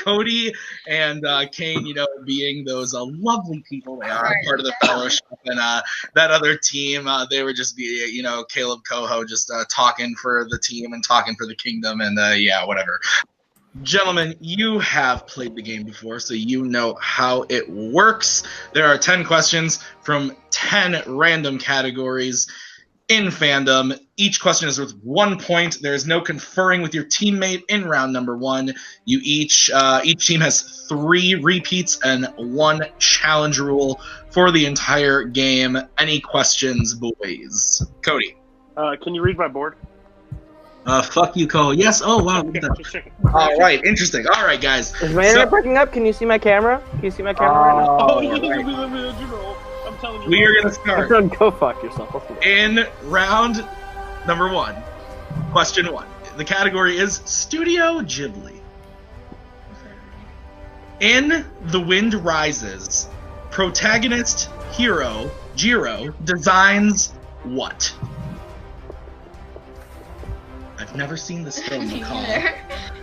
Cody and Kane, being those lovely people they are, part of the fellowship, and that other team, they were just Caleb Coho just talking for the team and talking for the kingdom, and whatever. Gentlemen, you have played the game before, so you know how it works. There are 10 questions from 10 random categories in Fandom. Each question is worth 1 point. There is no conferring with your teammate in round number 1. Each team has 3 repeats and 1 challenge rule for the entire game. Any questions, boys? Cody. Can you read my board? Fuck you, Cole. Yes. Oh, wow. All right. Interesting. All right, guys. Is my internet breaking up? Can you see my camera? Can you see my camera right now? Oh, let me I'm telling you. We are going to start. Go fuck yourself. In round number 1. Question 1. The category is Studio Ghibli. In The Wind Rises, protagonist hero Jiro designs what? I've never seen this film.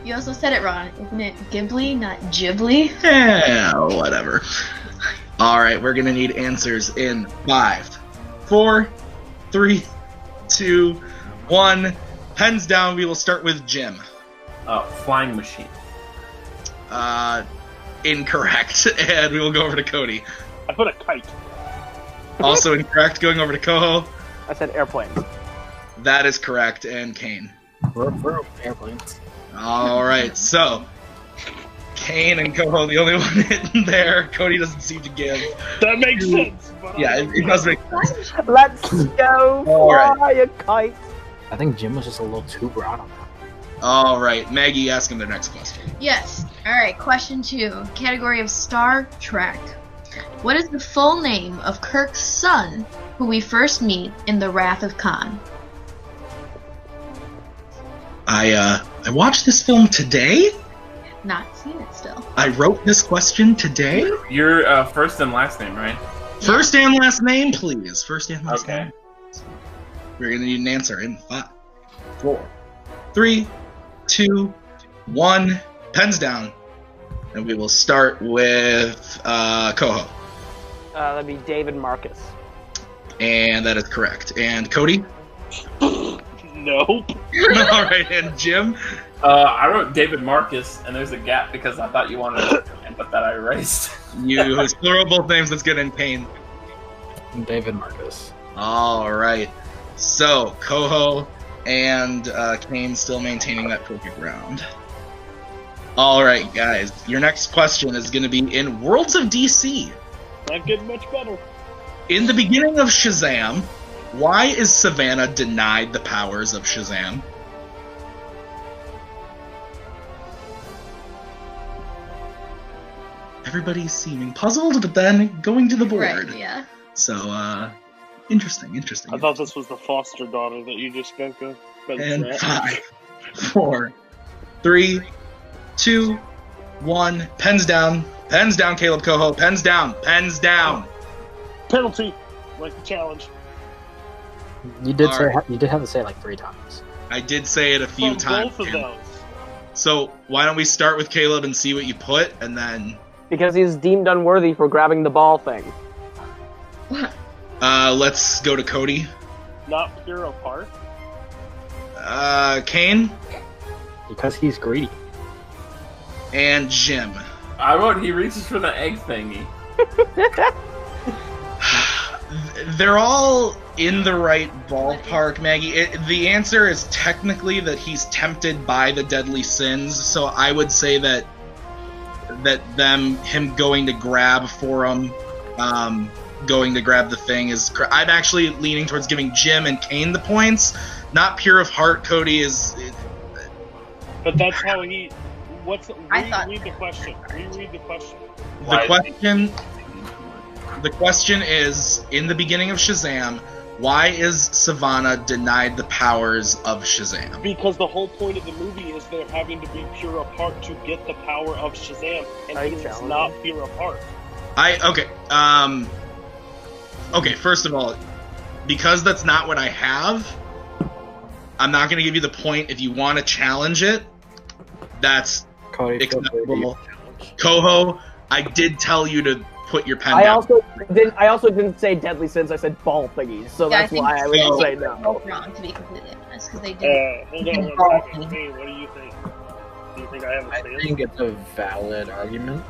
You also said it wrong. Isn't it Ghibli, not Ghibli? Yeah, whatever. Alright, we're gonna need answers in 5, 4, 3, 2, 1. Pens down, we will start with Jim. Flying machine. Incorrect. And we will go over to Cody. I put a kite. Also incorrect. Going over to Coho. I said airplanes. That is correct. And Kane. We're airplanes. Alright, so Kane and Coho, the only one in there. Cody doesn't seem to give. That makes sense. Yeah, it does make sense. Let's go fly a kite. I think Jim was just a little too broad on that. Alright, Maggie, ask him the next question. Yes. Alright, question 2. Category of Star Trek. What is the full name of Kirk's son, who we first meet in The Wrath of Khan? I watched this film today. Not seen it still. I wrote this question today. Your first and last name, right? First and last name, please. First and last Okay. name. We're going to need an answer in 5, 4, 3, 2, 1. Pens down. And we will start with Coho. That'd be David Marcus. And that is correct. And Cody? Nope. All right, and Jim? I wrote David Marcus, and there's a gap because I thought you wanted to, but that I erased. You plural both names. Let's get in Kane. David Marcus. All right. So, Coho and Kane still maintaining that perfect round. All right, guys. Your next question is going to be in Worlds of DC. Not getting much better. In the beginning of Shazam, why is Savannah denied the powers of Shazam? Everybody's seeming puzzled, but then going to the board. Right, yeah. So, interesting. I thought this was the foster daughter that you just spoke of. And 5, 4, 3, 2, 1. Pens down. Pens down, Caleb Coho. Pens down. Pens down. Penalty. Like the challenge. You did have to say it like 3 times. I did say it a few times. Both of those. So why don't we start with Caleb and see what you put, and then... Because he's deemed unworthy for grabbing the ball thing. Let's go to Cody. Not pure apart. Kane. Because he's greedy. And Jim. I wrote he reaches for the egg thingy. They're all in the right ballpark, Maggie. The answer is technically that he's tempted by the deadly sins, so I would say that him going to grab for him, going to grab the thing is... I'm actually leaning towards giving Jim and Kane the points. Not pure of heart, Cody is... But that's how he... Reread the question. The question is, in the beginning of Shazam, why is Savannah denied the powers of Shazam? Because the whole point of the movie is they're having to be pure of heart to get the power of Shazam, and he's not pure of heart. Okay, first of all, because that's not what I have, I'm not going to give you the point. If you want to challenge it, that's Cody, feel free to use Acceptable. Coho, I did tell you to put your pen I down. also didn't say deadly sins. I said ball thingies, so Yeah, that's why I would so. say They're no. both wrong, to be completely honest, because they did. Hold on one second. Kane, what do you think? Do you think I have a I stance? think it's a valid argument.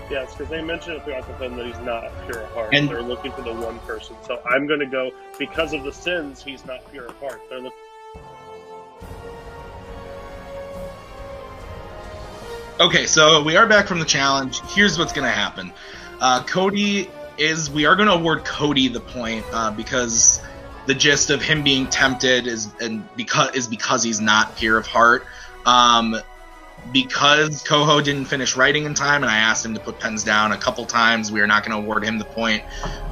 Yeah, it's because they mentioned it throughout the film that he's not pure of heart. And- They're looking for the one person. So I'm going to go, because of the sins, he's not pure of heart. They're looking. Okay, so we are back from the challenge. Here's what's going to happen. We are going to award Cody the point because the gist of him being tempted is because he's not pure of heart. Because Coho didn't finish writing in time, and I asked him to put pens down a couple times, we are not going to award him the point.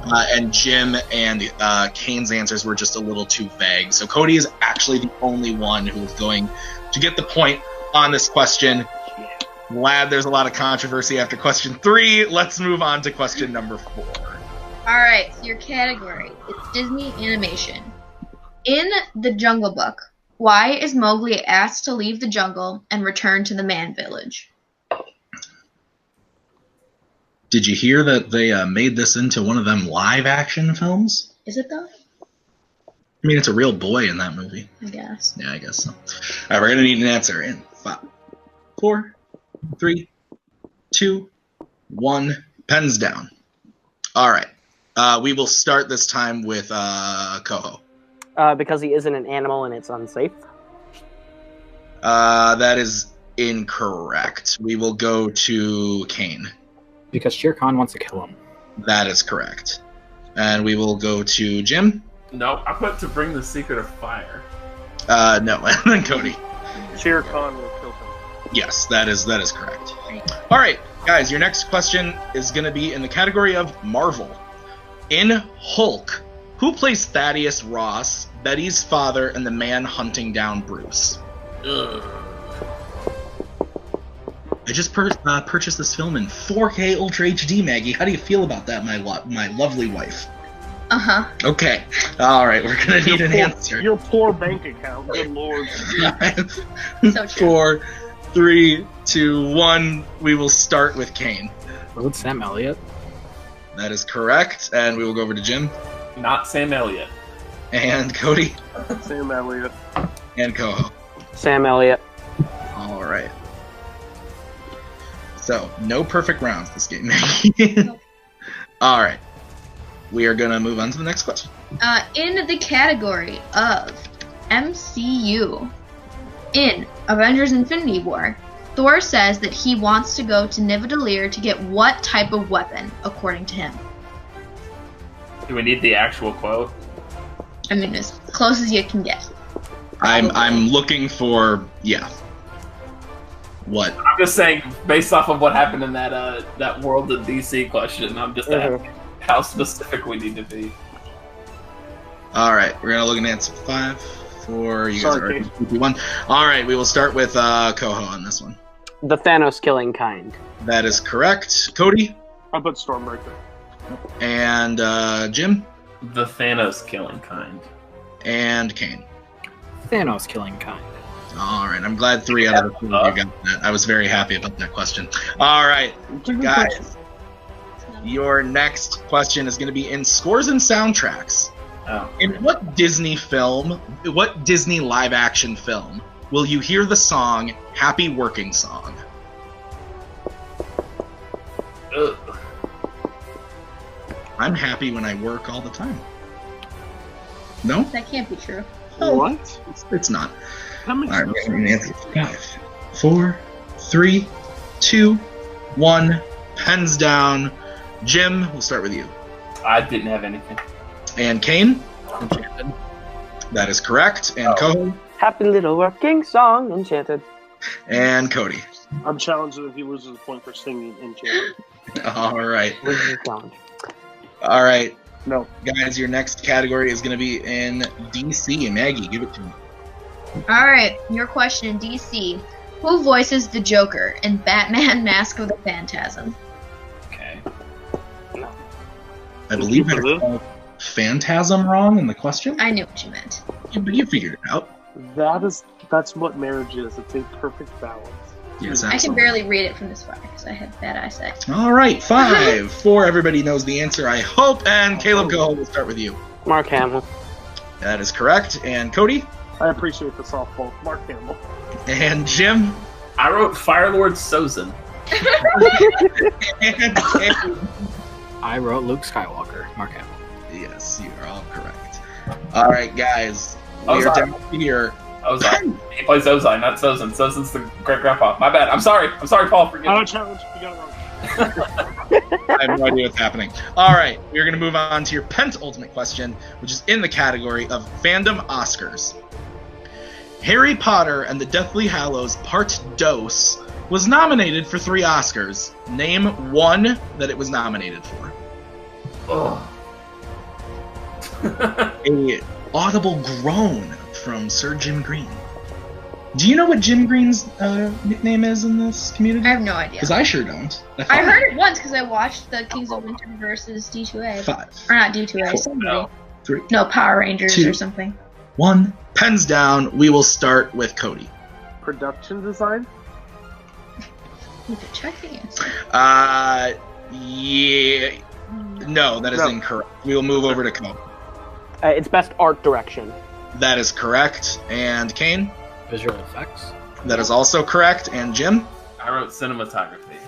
And Jim and Kane's answers were just a little too vague. So Cody is actually the only one who is going to get the point on this question. Glad there's a lot of controversy after question 3. Let's move on to question number 4. Alright, so your category is Disney animation. In The Jungle Book, why is Mowgli asked to leave the jungle and return to the man village? Did you hear that they made this into one of them live action films? Is it though? I mean, it's a real boy in that movie. I guess. Yeah, I guess so. All right, we're going to need an answer in 5, 4, 3, 2, 1. Pens down. All right. We will start this time with Coho. Because he isn't an animal and it's unsafe. That is incorrect. We will go to Kane. Because Shere Khan wants to kill him. That is correct. And we will go to Jim. No, I put to bring the secret of fire. No, and then Cody. Shere Khan will kill him. Yes, that is correct. All right, guys, your next question is going to be in the category of Marvel. In Hulk, who plays Thaddeus Ross, Betty's father, and the man hunting down Bruce? Ugh. I just purchased this film in 4K Ultra HD, Maggie. How do you feel about that, my lovely wife? Uh-huh. Okay. All right, we're going to need an answer. Your poor bank account, good lord. 5, So true. 4, 3, 2, 1. We will start with Kane. Was it Sam Elliott? That is correct. And we will go over to Jim. Not Sam Elliott. And Cody. Sam Elliott. And Coho. Sam Elliott. All right. So, no perfect rounds this game. All right. We are going to move on to the next question. In the category of MCU, in Avengers Infinity War, Thor says that he wants to go to Nidavellir to get what type of weapon, according to him? Do we need the actual quote? I mean, as close as you can get. I'm looking for, yeah. What? I'm just saying, based off of what happened in that World of DC question, I'm just asking how specific we need to be. All right, we're gonna look at answer 5, 4. You guys are Sorry, 1. All right, we will start with Coho on this one. The Thanos killing kind. That is correct. Cody I put Stormbreaker. and Jim The Thanos killing kind. and Kane. Thanos killing kind. All right, I'm glad 3 out of the 4 of you got that. I was very happy about that question. All right, guys, your next question is going to be in scores and soundtracks. Oh. In what Disney live action film will you hear the song Happy Working Song? Ugh. I'm happy when I work all the time. No? That can't be true. What? It's not. That makes All right, no we're going to sense. answer 5, 4, 3, 2, 1. Pens down. Jim, we'll start with you. I didn't have anything. And Kane? Enchanted. That is correct. And Coho? Happy little working song, Enchanted. And Cody. I'm challenged if he loses a point for singing Enchanted. All right. Losing challenge. All right. No. Guys, your next category is going to be in DC. Maggie, give it to me. Alright, your question in DC. Who voices the Joker in Batman Mask of the Phantasm? Okay. I believe I called Phantasm wrong in the question, I knew what you meant. but you figured it out. That's what marriage is. It's a perfect balance. Yes, I can absolutely. barely read it from this far because I have bad eyesight. All right, 5, 4. Everybody knows the answer, I hope. And Caleb, go ahead. We'll start with you. Mark Hamill. That is correct. And Cody? I appreciate the softball. Mark Hamill. And Jim? I wrote Firelord Sozin. And Caleb? I wrote Luke Skywalker. Mark Hamill. Yes, you are all correct. All right, guys. We are down here. Ozai. He plays Ozai, not Sozin. Sozin's the great grandpa. My bad. I'm sorry, Paul. Forgive me. Challenge. You got it wrong. I have no idea what's happening. All right, we're going to move on to your penultimate question, which is in the category of Fandom Oscars. Harry Potter and the Deathly Hallows Part Dos was nominated for 3 Oscars. Name one that it was nominated for. Ugh. A audible groan from Sir Jim Green. Do you know what Jim Green's nickname is in this community? I have no idea. Because I sure don't. I heard it once because I watched the Kings of Winter versus D2A. 5, Or not D2A, 4, somebody. 3, No, Power Rangers 2. or something. 1. Pens down. We will start with Cody. Production design. You could check the answer. Yeah. No, that is incorrect. We will move over to Cody. It's best art direction. That is correct. And Kane? Visual effects. That is also correct. And Jim? I wrote cinematography.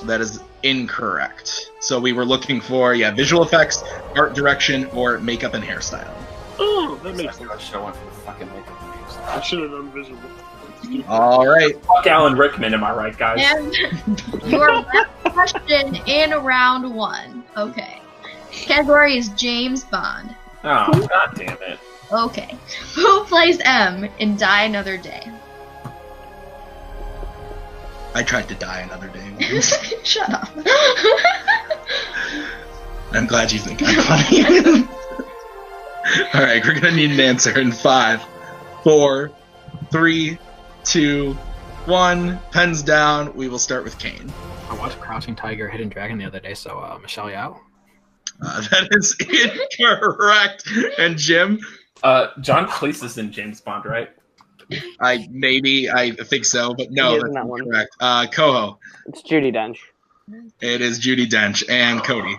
That is incorrect. So we were looking for, visual effects, art direction, or makeup and hairstyle. Oh, that makes sense. I should have went for the fucking makeup and hairstyle. I should have done visual. All right. Fuck Alan Rickman, am I right, guys? And your last question in round 1. Okay. Category is James Bond. Oh, god damn it. Okay. Who plays M in Die Another Day? I tried to die another day once. Shut up. I'm glad you think I'm funny. All right, we're going to need an answer in 5, 4, 3, 2, 1. Pens down. We will start with Kane. I watched Crouching Tiger, Hidden Dragon the other day, so Michelle Yeoh. That is incorrect. And Jim? John Cleese is in James Bond, right? I think so, but no, He is that's in that not one. correct. Coho. It's Judi Dench. It is Judi Dench. And Cody.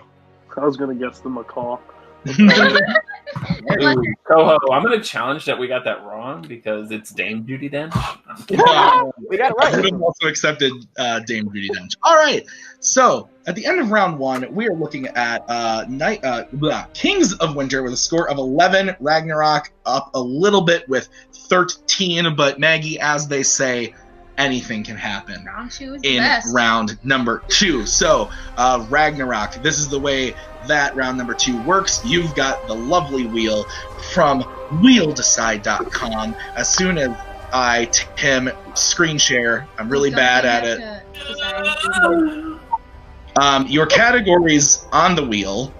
I was gonna guess the macaw. Ooh, Coho, I'm gonna challenge that we got that wrong because it's Dame Judi Dench. We got it I would right. have also accepted Dame Judi Dench. All right. So at the end of round 1, we are looking at Kings of Winter with a score of 11. Ragnarok up a little bit with 13, but Maggie, as they say, anything can happen Round 2 is the in best. round number 2. So Ragnarok, this is the way that round number 2 works. You've got the lovely wheel from wheeldecide.com. As soon as I him screen share, I'm really bad at it. Your categories on the wheel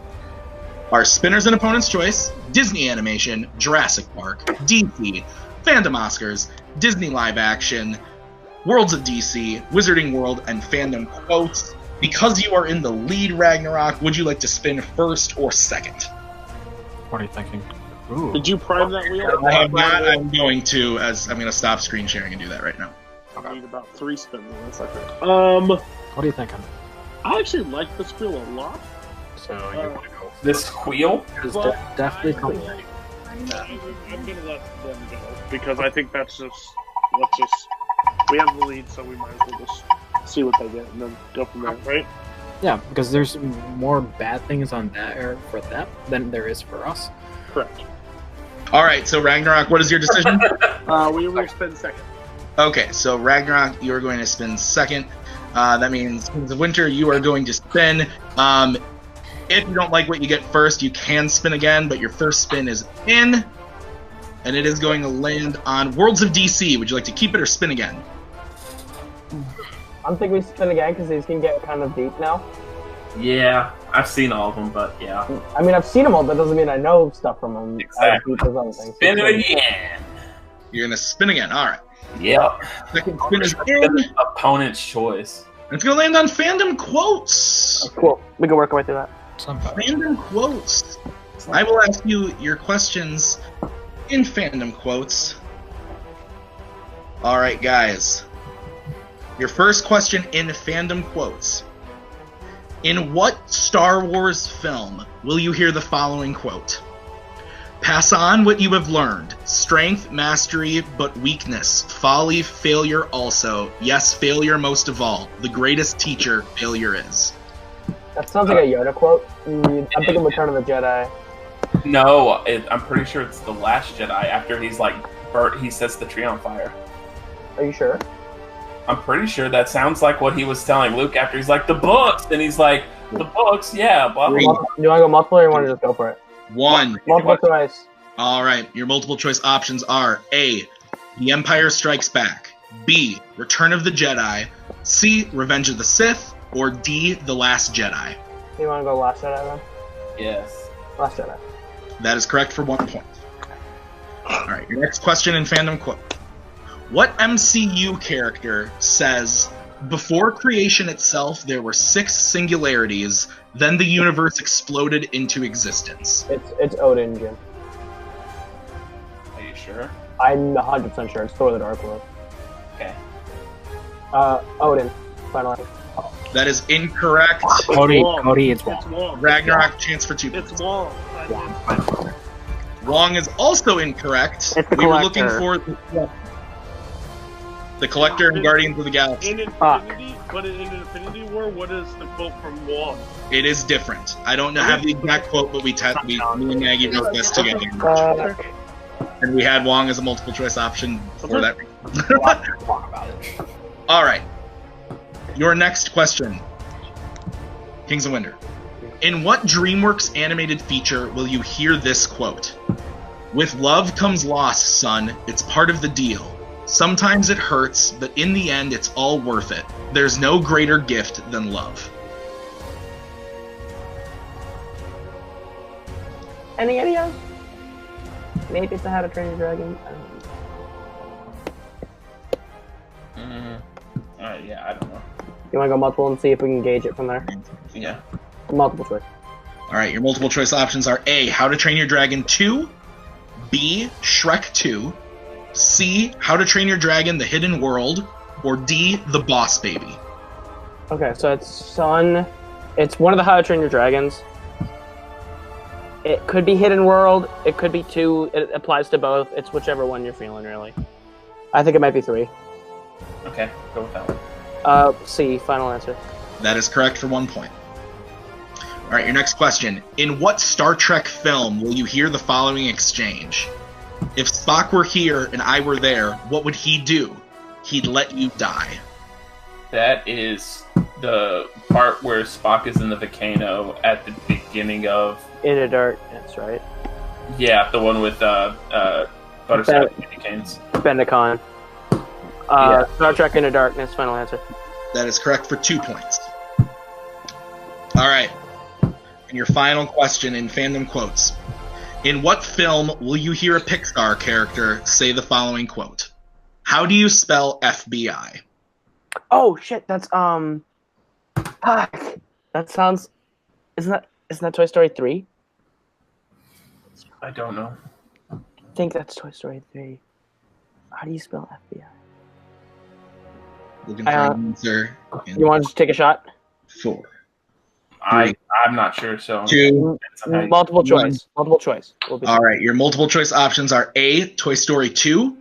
are Spinners and Opponent's Choice, Disney Animation, Jurassic Park, DC, Fandom Oscars, Disney Live Action, Worlds of DC, Wizarding World, and Fandom Quotes. Because you are in the lead, Ragnarok, would you like to spin first or second? What are you thinking? Ooh. Did you prime that wheel? I have not. I'm going to stop screen sharing and do that right now. I need about 3 spins in a second. What are you thinking? I actually like this wheel a lot. So you want to go? This wheel? It's definitely coming. I'm gonna let them go because I think that's just we have the lead, so we might as well just see what they get and then go from there, right? Yeah, because there's more bad things on that for them than there is for us. Correct. All right, so Ragnarok, what is your decision? We will spin second. Okay, so Ragnarok, you are going to spin second. That means Kings of Winter, you are going to spin. If you don't like what you get first, you can spin again, but your first spin is in, and it is going to land on Worlds of DC. Would you like to keep it or spin again? I'm thinking we spin again because these can get kind of deep now. Yeah, I've seen all of them, but yeah. I mean, I've seen them all. That doesn't mean I know stuff from them. Exactly. As deep as other things. Spin it again. You're going to spin again. All right. Yep. Second spin is in. Opponent's choice. It's going to land on Fandom Quotes. Cool. We can work our way through that. Fandom Quotes. I will ask you your questions in Fandom Quotes. All right, guys. Your first question in fandom quotes. In what Star Wars film will you hear the following quote? Pass on what you have learned. Strength, mastery, but weakness. Folly, failure also. Yes, failure most of all. The greatest teacher failure is. That sounds like a Yoda quote. I'm thinking Return of the Jedi. No, I'm pretty sure it's The Last Jedi. After he's like, he sets the tree on fire. Are you sure? I'm pretty sure that sounds like what he was telling Luke after he's like, the books! And he's like, the books, yeah, blah, blah, blah. Do you want to go multiple or you want to just go for it? One. Multiple choice. All right, your multiple choice options are A, The Empire Strikes Back, B, Return of the Jedi, C, Revenge of the Sith, or D, The Last Jedi. You want to go Last Jedi then? Yes. Last Jedi. That is correct for 1 point. All right, your next question in fandom quote. What MCU character says, before creation itself, there were 6 singularities, then the universe exploded into existence? It's Odin, Jim. Are you sure? I'm 100% sure. It's Thor the Dark World. Okay. Odin. Final answer. That is incorrect. Cody, it's It's wrong. Wong. Ragnarok, chance for 2 points. It's Wong. Wrong is also incorrect. It's the We were looking Collector. for the Collector and Guardians of the Galaxy. In Infinity, but in Infinity War, what is the quote from Wong? It is different. I don't have the exact quote, but me and Maggie wrote this together. And we had Wong as a multiple choice option for that reason. Talk about it. All right. Your next question. Kings of Winter. In what DreamWorks animated feature will you hear this quote? With love comes loss, son. It's part of the deal. Sometimes it hurts, but in the end, it's all worth it. There's no greater gift than love. Any ideas? Maybe it's a How to Train Your Dragon. Yeah, I don't know. You want to go multiple and see if we can gauge it from there? Yeah. Multiple choice. All right, your multiple choice options are A, How to Train Your Dragon 2, B, Shrek 2, C, How to Train Your Dragon, The Hidden World, or D, The Boss Baby. Okay, so it's it's one of the How to Train Your Dragons. It could be Hidden World, it could be 2, it applies to both. It's whichever one you're feeling, really. I think it might be 3. Okay, go with that one. C, final answer. That is correct for 1 point. All right, your next question. In what Star Trek film will you hear the following exchange? If Spock were here and I were there, what would he do? He'd let you die. That is the part where Spock is in the volcano at the beginning of... In the Dark, that's right. Yeah, the one with Butterscotch candy canes. Bendicon. Yeah. Star Trek Into Darkness, final answer. That is correct for 2 points. All right. And your final question in fandom quotes. In what film will you hear a Pixar character say the following quote? How do you spell FBI? Oh shit, that's fuck. That sounds isn't that Toy Story 3? I don't know. I think that's Toy Story 3. How do you spell FBI? Looking for an answer. You want to just take a shot? 4. I'm not sure, so... 2. Multiple choice. Multiple choice. All right, your multiple choice options are A, Toy Story 2,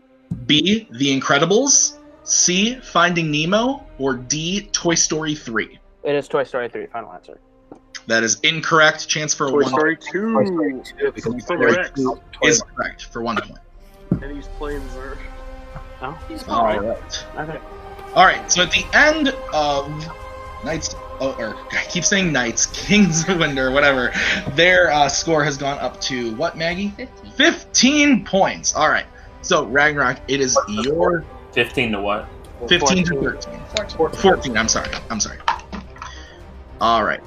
B, The Incredibles, C, Finding Nemo, or D, Toy Story 3. It is Toy Story 3, final answer. That is incorrect. Chance for a Toy 1 Story point. 2. Toy Story 2 because It's Toy the Story Rex. 2 Is correct for 1 point. And he's playing Zerg. Oh, All right. okay. All right, so at the end of Knights, or I keep saying Knights, Kings of Winter, whatever, their score has gone up to what, Maggie? 15. 15 points. All right. So, Ragnarok, it is your 15 to what? 15 to 13. 14, I'm sorry. All right.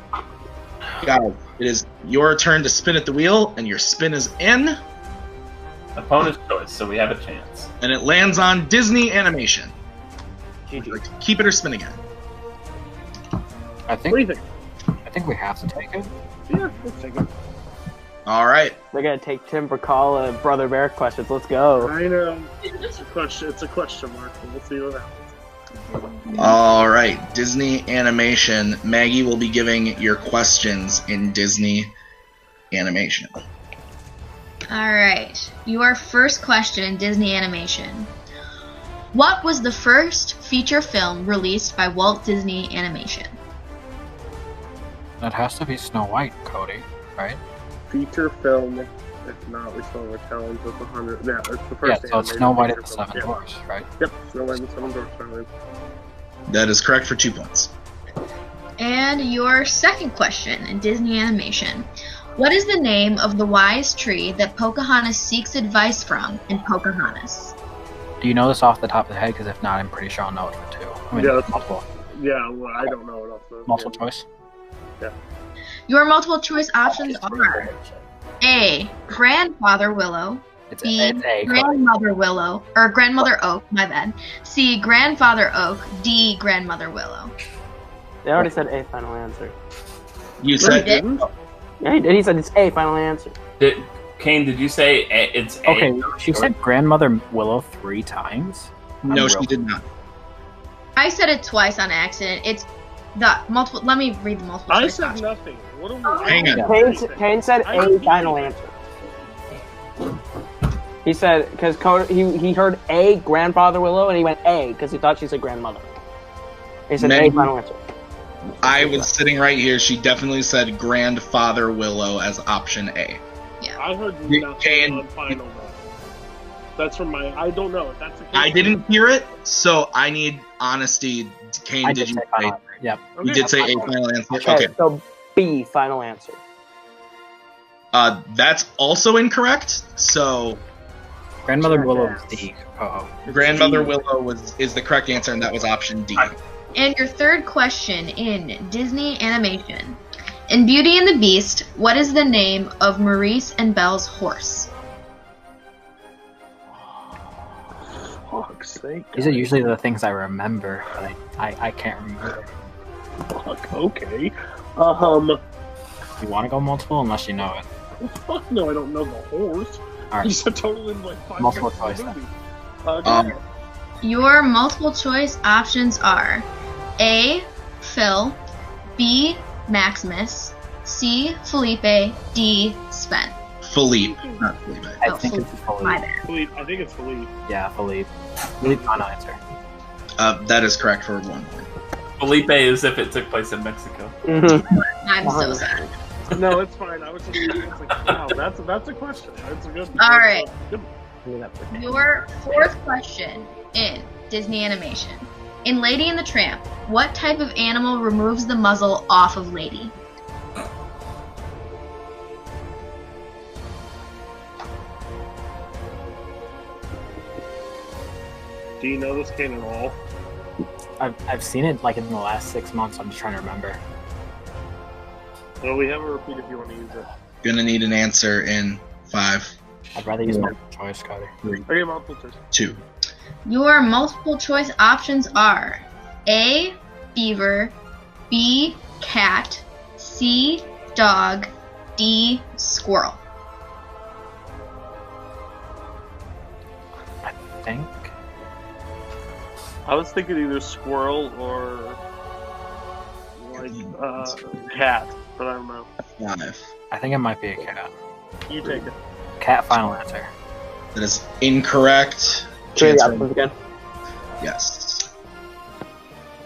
Guys, it is your turn to spin at the wheel, and your spin is in, Opponent's choice, so we have a chance. and it lands on Disney Animation. GG. Keep it or spin again. I What do you think think? we have to take it. Yeah, let's take it. All right. We're gonna take Tim Bracall and Brother Bear questions. Let's go. I know. It's a question mark, but we'll see what happens. All right, Disney animation. Maggie will be giving your questions in Disney animation. All right. Your first question in Disney animation. What was the first feature film released by Walt Disney Animation? That has to be Snow White, Cody, right? Feature film. If not, we still have a challenge with 100. Yeah, it's the Yeah, first. so it's animated Snow White feature and the film. Seven Dwarfs, right? Yep, Snow White and the Seven Dwarfs. Finally. That is correct for 2 points. And your second question in Disney animation. What is the name of the wise tree that Pocahontas seeks advice from in Pocahontas? Do you know this off the top of the head? Because if not, I'm pretty sure I'll know it for 2. I mean, Yeah, that's- multiple, Yeah, well, I don't know what else. multiple choice. Your multiple choice options are A. Grandfather Willow. It's B. A, Cody. Grandmother Willow. Or Grandmother Oak, my bad. C. Grandfather Oak. D. Grandmother Willow. They already said A, final answer. You He said did? Yeah, he did. He said it's A, final answer. Kane, did you say it's A? Okay, she said Grandmother Willow 3 times? no, she did not. I said it twice on accident. It's the multiple. Let me read the multiple I choice said options. nothing. What are we? Hang on. Kane said I A, repeated final it. answer. He said, because he heard A, Grandfather Willow, and he went A, because he thought she said grandmother. He said Maggie. A, final answer. I was sitting right here. She definitely said Grandfather Willow as option A. I heard You nothing can- on final. Though. That's from my. I don't know. If that's the case. I didn't hear it, so I need honesty. Kane, I did you say say? final answer. Yep. You did say A final answer. Okay, Okay. so B, final answer. That's also incorrect. So Grandmother Willow is D. Oh, Grandmother Willow is the correct answer, and that was option D. And your third question in Disney animation. In Beauty and the Beast, what is the name of Maurice and Belle's horse? Fuck's sake. these are usually the things I remember, but I can't remember. Fuck. Okay. You want to go multiple unless you know it. Fuck no, I don't know the horse. All You right. said total in like 5 Multiple minutes of the choice, movie. Um, Okay. Your multiple choice options are A. Phil, B. Maximus, C. Felipe, D. Sven. Philippe, not Felipe. I Oh, think it's My Philippe. bad. Philippe, I think it's Philippe. Yeah, Philippe. Philippe, final answer. That is correct for 1 point. Felipe is if it took place in Mexico. I'm so sorry. No, it's fine. I was just it's like, wow, that's a question. That's a good. All right. Good. Your fourth question in Disney animation. In Lady and the Tramp, what type of animal removes the muzzle off of Lady? Do you know this Kane at all? I've seen it like in the last 6 months. I'm just trying to remember. Well, we have a repeat if you want to use it. Gonna need an answer in 5, I'd rather use multiple choice, Cody. 3, Okay, multiple choice. 2. Your multiple choice options are A. Beaver, B. Cat, C. Dog, D. Squirrel. I think. I was thinking either squirrel or like cat, but I don't know. 5. I think it might be a cat. You take it. Cat, final answer. That is incorrect. Say the Chance- options again. Yes.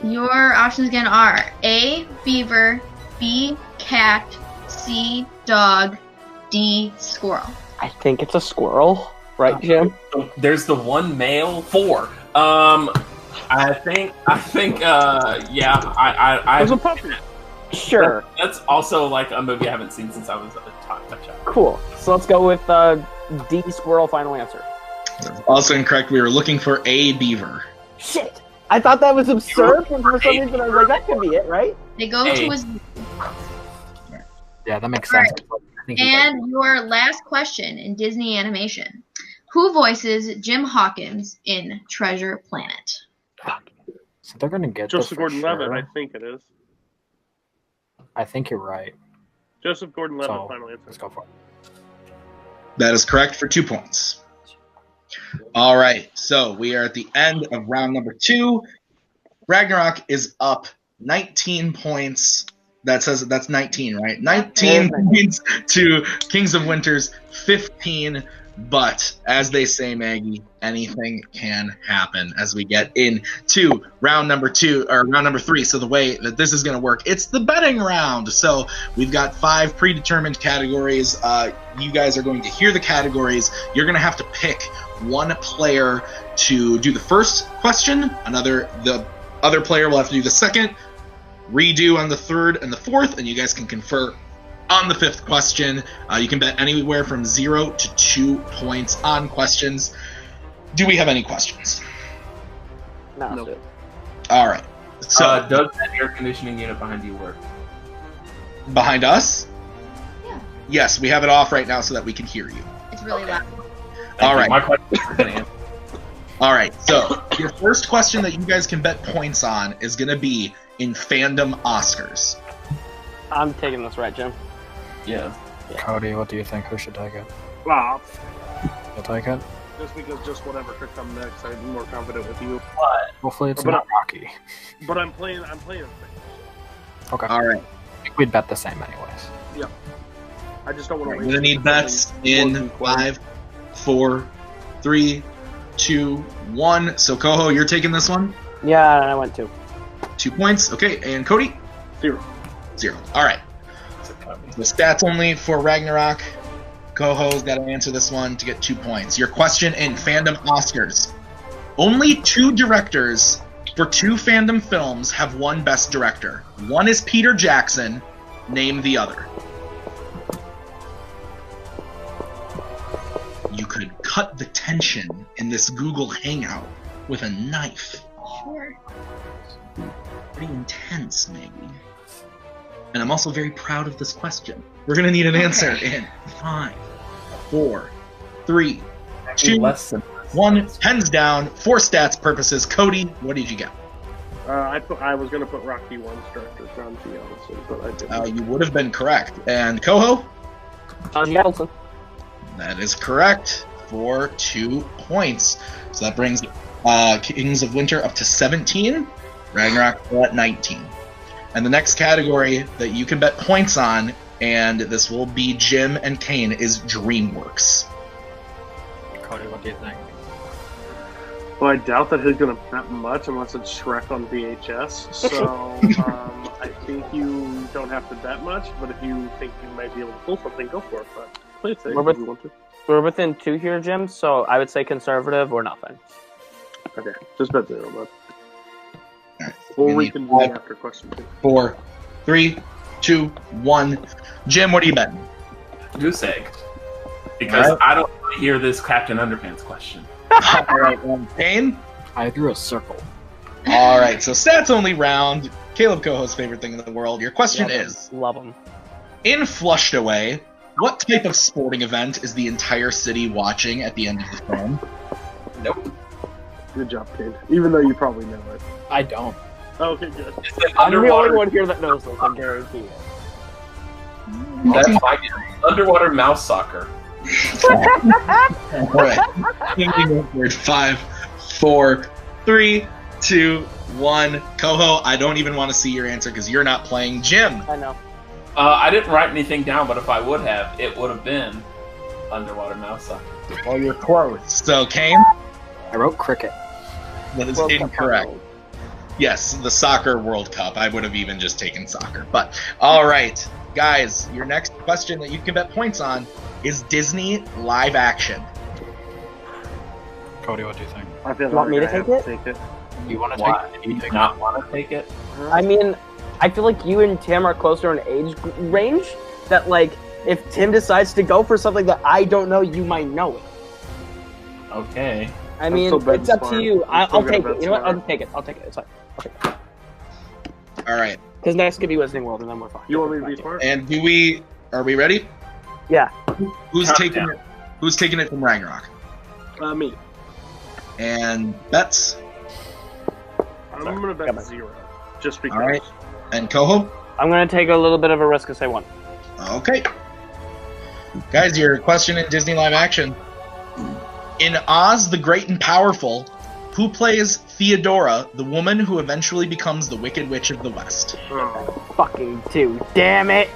Your options again are A. Beaver, B. Cat, C. Dog, D. Squirrel. I think it's a squirrel, right, Jim? There's the one male 4. I think, yeah, There's a puppy. Sure. that's also like a movie I haven't seen since I was a child. Cool. So let's go with D, squirrel, final answer. Also incorrect. We were looking for a beaver. Shit! I thought that was absurd, and for some reason I was like, that could be it, right? They go Hey. to his. Yeah, that makes All sense. I think And your last question in Disney animation. Who voices Jim Hawkins in Treasure Planet? so they're gonna get this Joseph for Gordon-Levitt, sure. I think it is. I think you're right. Joseph Gordon-Levitt, So final answer. let's go for it. That is correct for 2 points. All right. So we are at the end of round number 2. Ragnarok is up 19 points. That says that's 19, right? 19 points to Kings of Winter's 15. But as they say, Maggie, anything can happen as we get into round number 3. So the way that this is going to work, it's the betting round. So we've got 5 predetermined categories. You guys are going to hear the categories. You're going to have to pick one player to do the first question. The other player will have to do the second, redo on the third and the fourth, and you guys can confer on the 5th question. You can bet anywhere from 0 to 2 points on questions. Do we have any questions? No. Nope. All right. So does that air conditioning unit behind you work? behind us? Yeah. Yes, we have it off right now so that we can hear you. It's really loud. All right. My question is been answered. All right. So your first question that you guys can bet points on is going to be in Fandom Oscars. I'm taking this right, Jim. Yeah. Cody, what do you think? Who should take it? Wow. You'll take it? Just because just whatever could come next, I'm more confident with you. Hopefully it's But not Rocky. But I'm playing. Okay. All right. I think we'd bet the same anyways. I just don't want to. We're going to need bets in 5, 4, 3, 2, 1. So, Coho, you're taking this one? Yeah, I went 2. 2 points. Okay. And Cody? 0. 0. All right. The stats only for Ragnarok. Coho's got to answer this one to get 2 points. Your question in Fandom Oscars. Only 2 directors for 2 Fandom films have won Best Director. One is Peter Jackson. Name the other. You could cut the tension in this Google Hangout with a knife. Sure. Pretty intense, maybe. And I'm also very proud of this question. We're going to need an answer in 5, 4, 3, 2, Less than 1. Pens down. For stats purposes. Cody, what did you get? I was gonna put Rocky 1's director John T. Ellison, but I didn't. You would have been correct. And Coho? Ellison. That is correct for 2 points. So that brings Kings of Winter up to 17. Ragnarok at 19. And the next category that you can bet points on, and this will be Jim and Kane, is DreamWorks. Cody, what do you think? Well, I doubt that he's gonna bet much unless it's Shrek on VHS. So I think you don't have to bet much. But if you think you might be able to pull something, go for it. But play it safe if you want to. We're within 2 here, Jim, so I would say conservative or nothing. Okay, just bet 0, bud. Alright, We'll reconvene after question 2. 4, 3, 2, 1. Jim, what are you betting? Goose egg. Because Alright. I don't want to hear this Captain Underpants question. Alright, Kane? I drew a circle. Alright, so stats only round. Caleb Coho's favorite thing in the world. Your question is, Love them. in Flushed Away, what type of sporting event is the entire city watching at the end of the film? Nope. Good job, kid. Even though you probably know it. I don't. Okay, good. It's an I'm the only underwater. one here that knows this, I guarantee it. That's my underwater mouse soccer. Alright. 5, 4, 3, 2, 1. Coho, I don't even want to see your answer because you're not playing. Jim. I know. I didn't write anything down, but if I would have, it would have been underwater mouse soccer. Well, you're close. So, Kane? I wrote cricket. That is World Cup incorrect. final. Yes, the Soccer World Cup. I would have even just taken soccer. But, alright. Guys, your next question that you can bet points on is Disney live action. Cody, what do you think? I feel You want me to I have take it? You want to Why? take it? Do You you take not want to take it? I mean, I feel like you and Tim are closer in age range. That, like, if Tim decides to go for something that I don't know, you might know it. Okay. I mean, still betting it's up smart. to you. I'm still I'll gonna take bet it. You know what? smart. I'll take it. I'll take it. It's fine. Okay. Alright. Because next could be Wizarding World, and then we're fine. You want me to be smart? And are we ready? Yeah. Who's Count taking down. it? Who's taking it from Ragnarok? Me. And bets. I'm gonna bet 0. Just because. Alright. And Coho? I'm going to take a little bit of a risk and say 1. Okay. Guys, your question in Disney live action. In Oz the Great and Powerful, Who plays Theodora, the woman who eventually becomes the Wicked Witch of the West? Fucking 2. Damn it!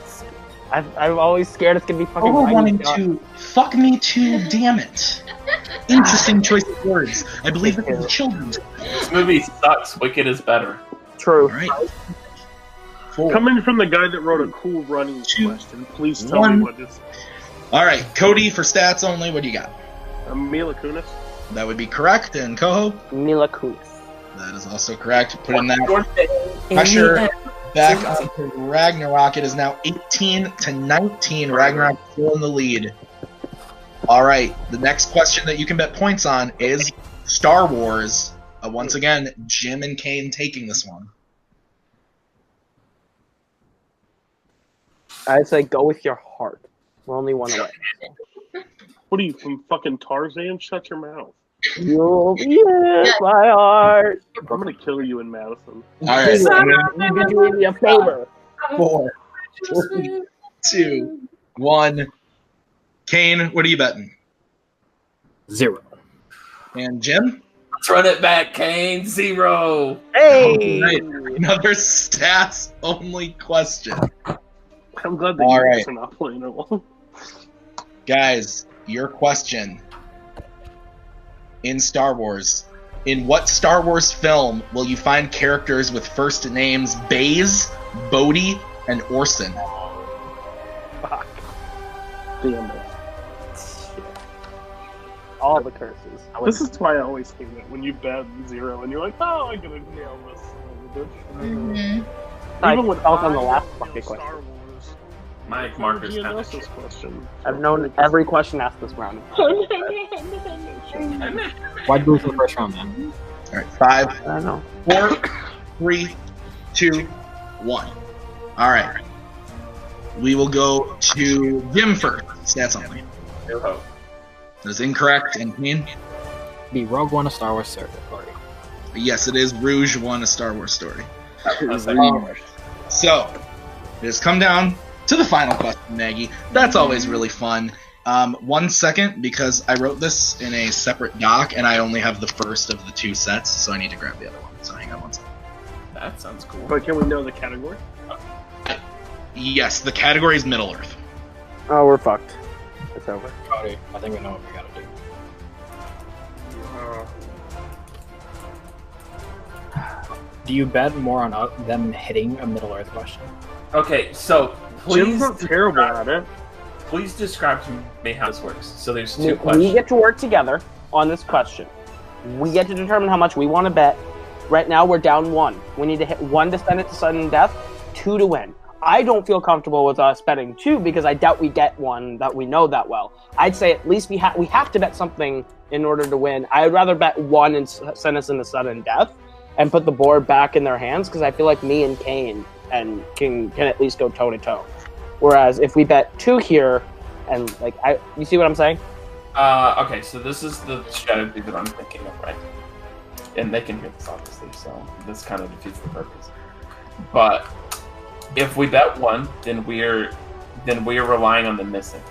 I'm always scared it's gonna be fucking. Oh, wanting to fuck me too. Damn it! Interesting choice of words. I believe this is a children's. This movie sucks. Wicked is better. True. All right. 4. Coming from the guy that wrote a cool running 2, question, please tell 1. me what this. All right, Cody, for stats only, what do you got? Mila Kunis. That would be correct. And Coho? Mila Kunis. That is also correct. Put in that pressure back onto Ragnarok. It is now 18-19. Ragnarok still in the lead. All right, the next question that you can bet points on is Star Wars. Once again, Jim and Kane taking this one. I'd say go with your heart. We're only one away. What are you, from fucking Tarzan? Shut your mouth. You'll be in my heart. I'm gonna kill you in Madison. All right, You've been doing me a favor. 4, 3, 2, 1. Kane, what are you betting? 0. And Jim? Let's run it back, Kane. 0. Hey! All right, another stats-only question. I'm glad that All you right. guys are not playing along. Guys, your question. In Star Wars, in what Star Wars film will you find characters with first names Baze, Bodhi, and Orson? Fuck. Damn it. All the curses. This is why I always hate it when you bet 0 and you're like, oh, I'm gonna nail this. Mm-hmm. I Even when felt on the I last nail fucking Star question. Wars, Mike Marcus you kind know of this question. I've known every question asked this round. Why'd you lose the first round, then? All right, 5, I don't know. 4, 3, 2, 1. All right. We will go to Jim first. Stats only. That That is incorrect. And Kane? Be Rogue One a Star Wars story? Yes, it is. Rouge won a Star Wars story. was So, it has come down to the final question, Maggie. That's always really fun. 1 second, because I wrote this in a separate doc, and I only have the first of the 2 sets, so I need to grab the other one. So hang on 1 second. That sounds cool. But can we know the category? Yes, the category is Middle Earth. Oh, we're fucked. It's over. Cody, I think we know what we gotta do. Do you bet more on them hitting a Middle Earth question? Okay, so Jim's please, not terrible at it. please describe to me how this works. So there's 2 We questions. get to work together on this question. We get to determine how much we want to bet. Right now, we're down 1. We need to hit 1 to send it to sudden death, 2 to win. I don't feel comfortable with us betting 2 because I doubt we get one that we know that well. I'd say at least we have to bet something in order to win. I'd rather bet 1 and send us into sudden death and put the board back in their hands because I feel like me and Kane can at least go toe to toe. Whereas if we bet 2 here, and you see what I'm saying? Okay, so this is the strategy that I'm thinking of, right? And they can hear this, obviously, so this kind of defeats the purpose. But if we bet 1, then we're relying on the missing,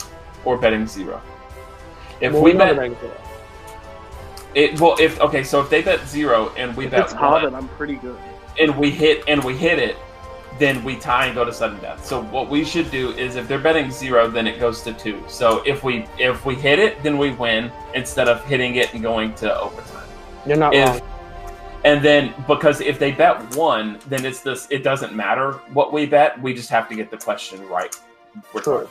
or betting 0. If we bet if they bet 0 and we bet It's 1, Hobbit, I'm pretty good. and we hit it, then we tie and go to sudden death. So what we should do is if they're betting 0, then it goes to 2. So if we hit it, then we win instead of hitting it and going to overtime. You're not wrong. And then because if they bet 1, then it doesn't matter what we bet. We just have to get the question right. Sure.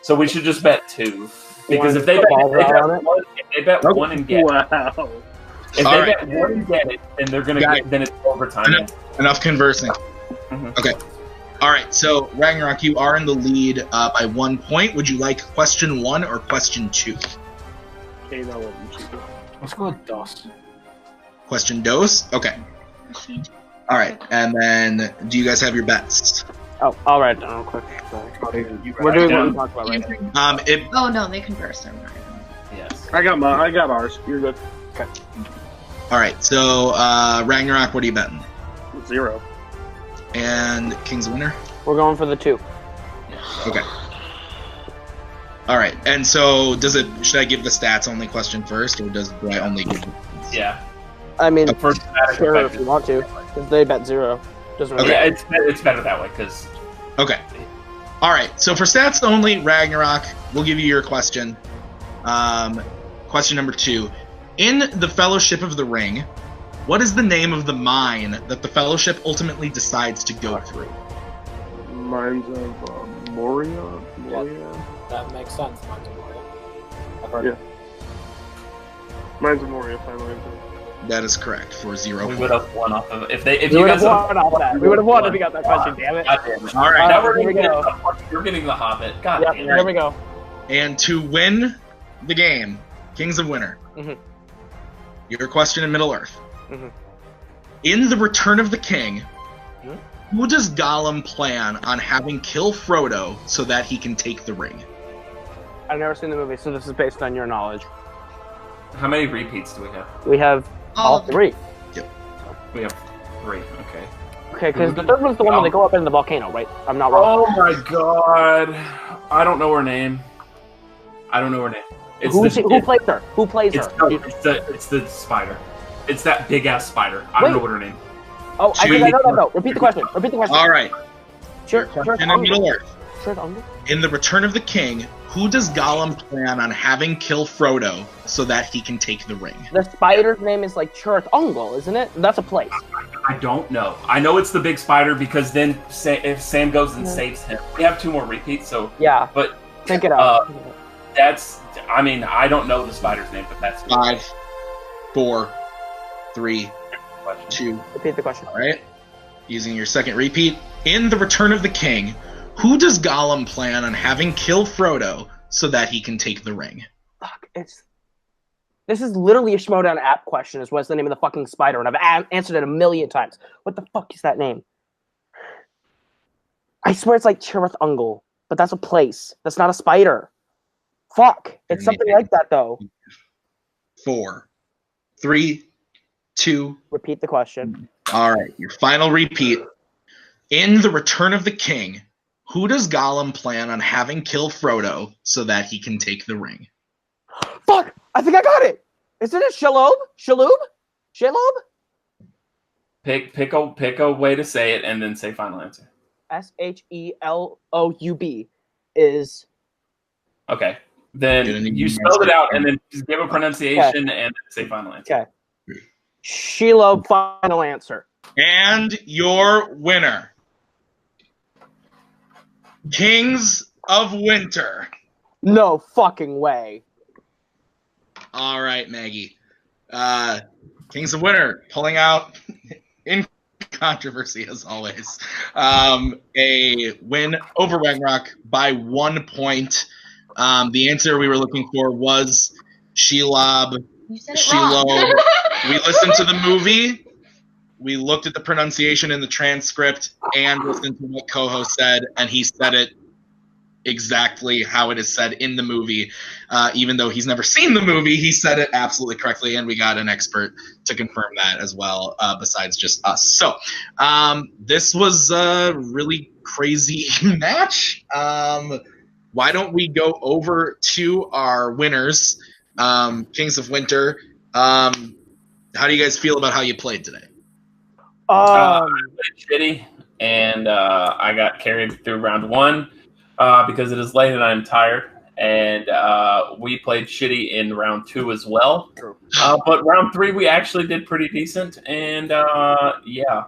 So we should just bet 2. Because if they bet 1 and get it, Wow. if they bet 1 and get it, then they're gonna get, then it's overtime. Enough conversing. Mhm. Okay. All right, so Ragnarok, you are in the lead by 1 point. Would you like question 1 or question 2? Okay, now what you should do. Let's go with DOS. Question dos? Okay. All right, and then do you guys have your bets? Oh, all right. Real quick. Sorry. Cody, We're doing what we talked about right now. Oh no, they converse. Never mind. Yes. I got ours. You're good. All right, so Ragnarok, what are you betting? 0. And King's Winner? We're going for the 2. Okay. All right, and so should I give the stats only question first, or do I only give? Yeah. I mean, For dramatic sure, effect, if you want to, because they bet 0. Doesn't really Yeah, it's better that way because. Okay. All right. So for stats only, Ragnarok, we'll give you your question. Question number 2. In the Fellowship of the Ring, what is the name of the mine that the Fellowship ultimately decides to go through? Mines of Moria? That makes sense. Mines of Moria. I've heard it. Mines of Moria, final answer. That is correct for 0. We would have won off of if We you would guys have won off that. We would have won if we got that question, damn it. God damn it. All right. Now we're here we go. getting the Hobbit. God Yep, damn here it. we go. And to win the game, Kings of Winter, Mhm. your question in Middle-earth. Mhm. In The Return of the King, Mhm. who does Gollum plan on having kill Frodo so that he can take the ring? I've never seen the movie, so this is based on your knowledge. How many repeats do we have? We have all 3. We have 3. Okay. Okay, because the third one's the one where they go up in the volcano, right? I'm not wrong. Oh my god! I don't know her name. It's Who plays her? Who plays her? It's the spider. It's that big ass spider. I don't know what her name. Oh, I think I know that though. Repeat the question. All right. Sure, Question in Middle-earth. Sure, In The Return of the King, who does Gollum plan on having kill Frodo so that he can take the ring? The spider's name is like Chirth Ungol, isn't it? That's a place. I don't know. I know it's the big spider because then if Sam goes and saves him, we have 2 more repeats. So Yeah. but Think it out. that's. I mean, I don't know the spider's name, but that's 5, 4, 3, 2. Repeat the question. All right. Using your second repeat. In The Return of the King, who does Gollum plan on having kill Frodo so that he can take the ring? Fuck, this is literally a Schmodown app question. Is what's the name of the fucking spider? And I've answered it a million times. What the fuck is that name? I swear it's like Chirth Ungol, but that's a place. That's not a spider. Fuck. It's something like that though. 4, 3, 2. Repeat the question. All right. Your final repeat. In The Return of the King, who does Gollum plan on having kill Frodo so that he can take the ring? Fuck! I think I got it! Isn't it Shelob? Shelob? Shelob? Pick a way to say it and then say final answer. Sheloub is... Okay. Then you spelled it out and then just give a pronunciation and then say final answer. Okay. Shelob, final answer. And your winner, Kings of Winter. No fucking way. All right, Maggie. Kings of Winter pulling out in controversy as always. A win over Ragnarok by 1 point. The answer we were looking for was Shelob. You said it wrong. We listened to the movie. We looked at the pronunciation in the transcript and listened to what Coho said, and he said it exactly how it is said in the movie. Even though he's never seen the movie, he said it absolutely correctly, and we got an expert to confirm that as well, besides just us. So this was a really crazy match. Why don't we go over to our winners, Kings of Winter. How do you guys feel about how you played today? I played shitty, and I got carried through round 1 because it is late and I'm tired. And we played shitty in round 2 as well. But round 3 we actually did pretty decent, and yeah.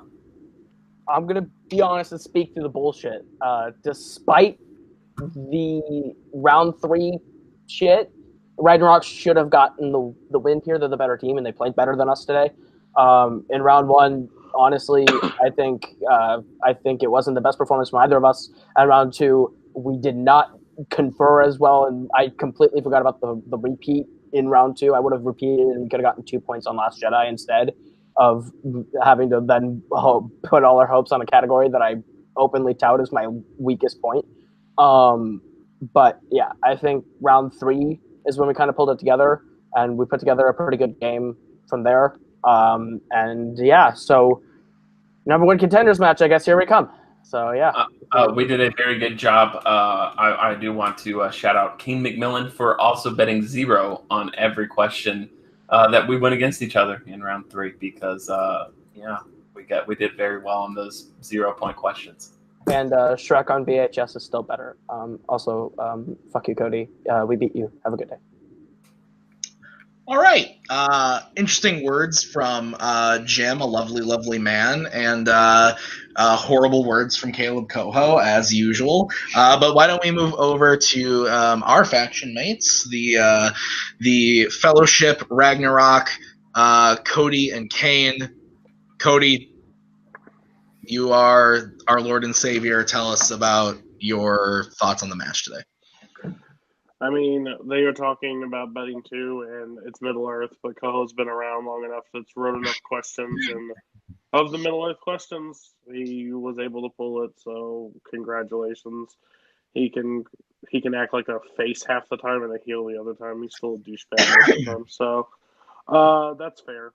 I'm gonna be honest and speak through the bullshit. Despite the round 3 shit, Ragnarok should have gotten the win here. They're the better team, and they played better than us today. In round 1, honestly, I think it wasn't the best performance from either of us. And round 2, we did not confer as well, and I completely forgot about the repeat in round 2. I would have repeated, and we could have gotten 2 points on Last Jedi instead of having to then put all our hopes on a category that I openly tout as my weakest point. But yeah, I think round 3 is when we kind of pulled it together, and we put together a pretty good game from there. And yeah, so number 1 contenders match, I guess here we come. So yeah, we did a very good job. I do want to shout out King McMillan for also betting 0 on every question that we went against each other in round 3 because we did very well on those 0-point questions. And Shrek on VHS is still better. Also, fuck you, Cody. We beat you. Have a good day. All right. Interesting words from Jim, a lovely, lovely man, and horrible words from Caleb Coho, as usual. But why don't we move over to our faction mates, the Fellowship, Ragnarok, Cody and Kane. Cody, you are our Lord and Savior. Tell us about your thoughts on the match today. I mean, they are talking about betting too, and it's Middle Earth, but Coho's been around long enough that's wrote enough questions, and of the Middle Earth questions, he was able to pull it, so congratulations. He can act like a face half the time and a heel the other time. He's still a douchebag most of the time, so that's fair.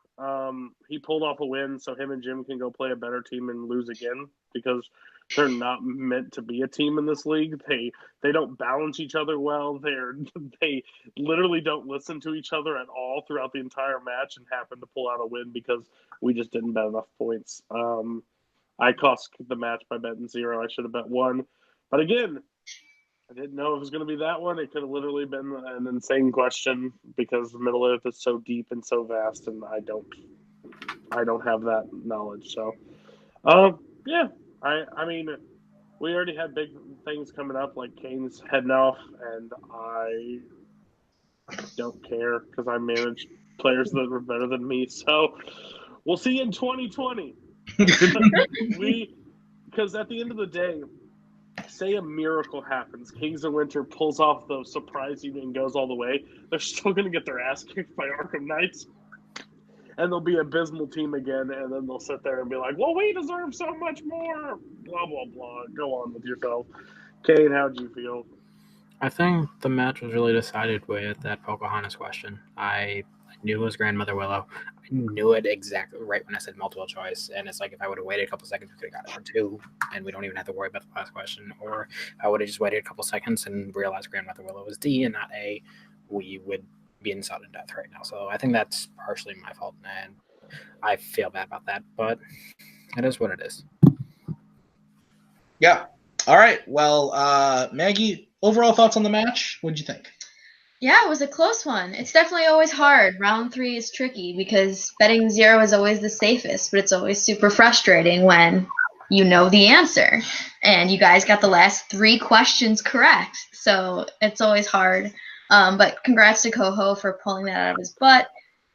He pulled off a win, so him and Jim can go play a better team and lose again, because they're not meant to be a team in this league. They don't balance each other well. They literally don't listen to each other at all throughout the entire match, and happen to pull out a win because we just didn't bet enough points. I cost the match by betting 0. I should have bet 1. But again, I didn't know it was going to be that one. It could have literally been an insane question because Middle Earth is so deep and so vast, and I don't have that knowledge. So, yeah. I mean, we already had big things coming up, like Kane's heading off, and I don't care because I manage players that are better than me. So we'll see you in 2020. Because at the end of the day, say a miracle happens, Kings of Winter pulls off the surprise and goes all the way, they're still going to get their ass kicked by Arkham Knights. And they'll be an abysmal team again, and then they'll sit there and be like, well, we deserve so much more. Blah, blah, blah. Go on with yourself. Kane, how'd you feel? I think the match was really decided with that Pocahontas question. I knew it was Grandmother Willow. I knew it exactly right when I said multiple choice. And it's like if I would have waited a couple seconds, we could have got it for 2, and we don't even have to worry about the last question. Or I would have just waited a couple seconds and realized Grandmother Willow was D and not A, we would be in sudden death right now. So I think that's partially my fault, and I feel bad about that, but it is what it is. Yeah. All right. Well, Maggie, overall thoughts on the match? What'd you think? Yeah, it was a close one. It's definitely always hard. Round 3 is tricky because betting 0 is always the safest, but it's always super frustrating when you know the answer. And you guys got the last 3 questions correct. So it's always hard. But congrats to Coho for pulling that out of his butt.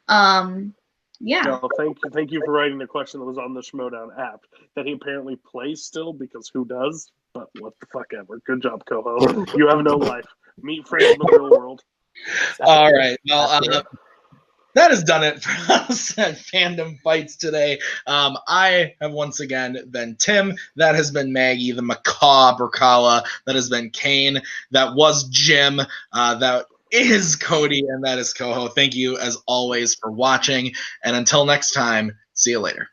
Yeah. No, thank you for writing the question that was on the Schmodown app that he apparently plays still, because who does? But what the fuck ever. Good job, Coho. You have no life. Meet friends in the real world. All right. Well, that has done it for us at Fandom Fights today. I have once again been Tim. That has been Maggie, the macabre Kala. That has been Kane. That was Jim. That is Cody, and that is Coho. Thank you, as always, for watching. And until next time, see you later.